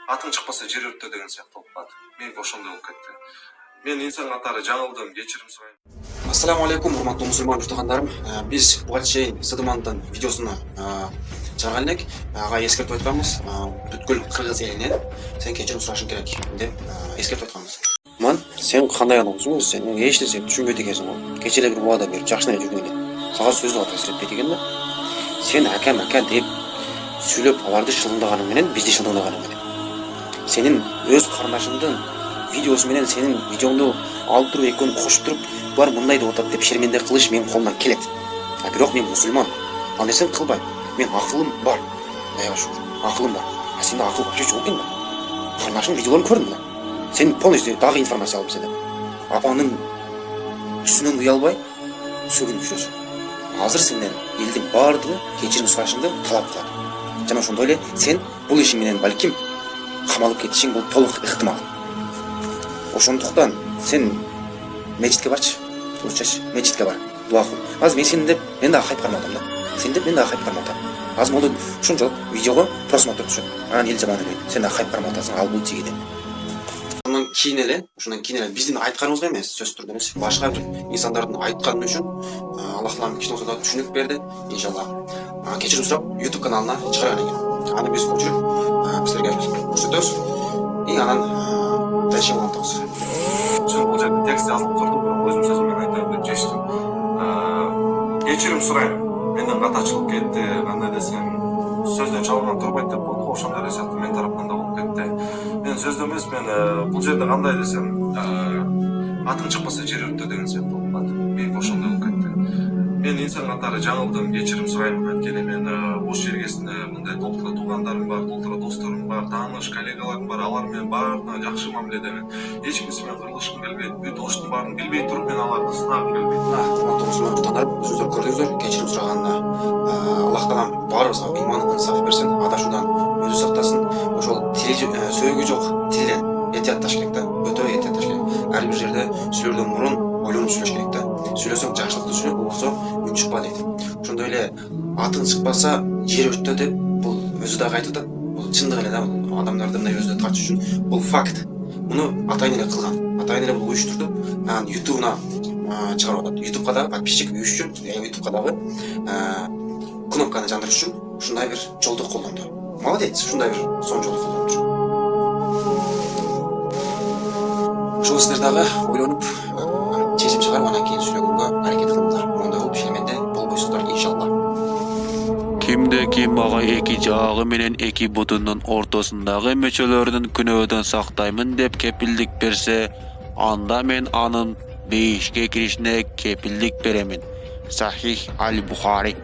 атың шықпаса жер өртте деген сияқты болып қалды. Менікі ошондой болып кетті. Мен инсан катары жаңылдым, кечирим сурайм. Ассаламу алейкум, урматтуу мусулман журтугандарым. Биз буга чейин СДМандын видеосуна чыгарган элек. Ага эскертип айтканбыз. Бүткүл кыргыз элинен сен кечирим сурашың керек деп эскертип айтканбыз. Ман, сен кандай адам болсуң? Сен эч нерсе түшүнбөйт экенсиң го. Кече эле бир убада берип жакшына жүргөн эле. Сага сөзү таасир этпейт экен да. Сен ака деп сүйлөп аларды шылымдаганың менен бизди шылымдаганың менен. Сенин өз карындашыңдын видеосу менен сенин видеоңду алып туруп экөөнү кошуп туруп, булар мындай деп атат деп шерменде кылыш менин колумдан келет. Бирок мен мусулман. Ал нерсени кылбайм. Мен акылым бар. Кудайга шүгүр. Акылым бар. Сенде акыл вообще жок экен да. Карындашыңдын видеолорун көрдүм да. Сен полностью дагы информация алып седе. Апаңдын жүзүнөн уялбай сөгүнүп. Азыр сенден элдин баардыгы кечирим сурашыңды талап кылат. Жана ошондой эле сен бул ишиң менен балким камалып кетишиң бул толук ыктымал. Ошондуктан сен мечитке барчы. Турчачы, мечитке бар. Дуа кыл. Азыр мен сени деп мен дагы кайтып кармадым да. Сен деп мен дагы кайтып кармадым. Азыр могу ушунчалык видеого просмотр түшөт. Анан эл жаман эле. Сен дагы кайтып карматасың, ал бул тигиде. Ошондон кийин эле биздин айтканыбызга эмес, сөзсүз түрдө эмес, башка бир инсандардын айтканы үчүн Аллах таалам кичине болсо да түшүнүк берди. Иншалла. Кечирим сурап YouTube каналына чыгарган экен. Аны биз көчүрүп силерге көрсөтөбүз. Анан дальше улантабыз. Чын бул жерде текст жазылып турду, бирок өзүм сөзүм менен айтайын деп чечтим. Кечирим сурайм. Менден катачылык кетти, кандай десем, сөздөн чалган турбайт деп болду. Ошондой эле сыяктуу мен тараптан да болуп кетти. Мен сөздө эмес, мен бул жерде кандай десем, атың чыкпаса жер өртте деген сыяктуу болуп калды. Меники ошондой болуп кетти. Мен инсан катары жаңылдым, кечирим сурайм. Анткени мен бош жергесинде мындай толтура туугандарым бар, толтура досторум бар, тааныш коллегаларым бар. Алар менен баарына жакшы мамиледемин. Эч кимси менен кырылышкым келбейт. Бүт оштун баарын билбей туруп мен аларды сынагым келбейт. Урматтуу мусулман журтугандарым, өзүңүздөр көрдүңүздөр, кечирим сураганына Аллах таалам баарыбызга ыйман инсаф берсин, адашуудан өзү сактасын. Ошол сөөгү жок тилден этиятташ керек да, өтө этиятташ керек. Ар бир жерде сүйлөрдөн мурун ойлонуп сүйлөш керек да. Сүйлөсөң жакшылыкты сүйлө, болбосо үн чыкпа дейт. Ошондой эле атың чыкпаса жер өрттө деп бул өзү дагы айтып атат. Бул чындык эле да, адамдарды мындай өзүнө тартыш үчүн бул факт. Муну атайын эле кылган. Атайын эле бул уюштурду. Анан YouTube'на чыгарып атат. YouTube'га да подписчик үйүш үчүн, YouTube'га дагы кнопканы жандырыш үчүн ушундай бир жолду колдонду. Молодец, ушундай бир сонун жолду колдонуптур. Ошол сиздер дагы ойлонуп чечим чыгарып анан кийин сүйлөгөнгө аракет кылыңыздар. Моундай болуп шерменде болбойсуздар иншалла. Кимде ким ага эки жагы менен эки бутунун ортосундагы мөчөлөрдүн күнөөдөн сактаймын деп кепилдик берсе, анда мен анын бейишке киришине кепилдик беремин. Сахих Аль-Бухари.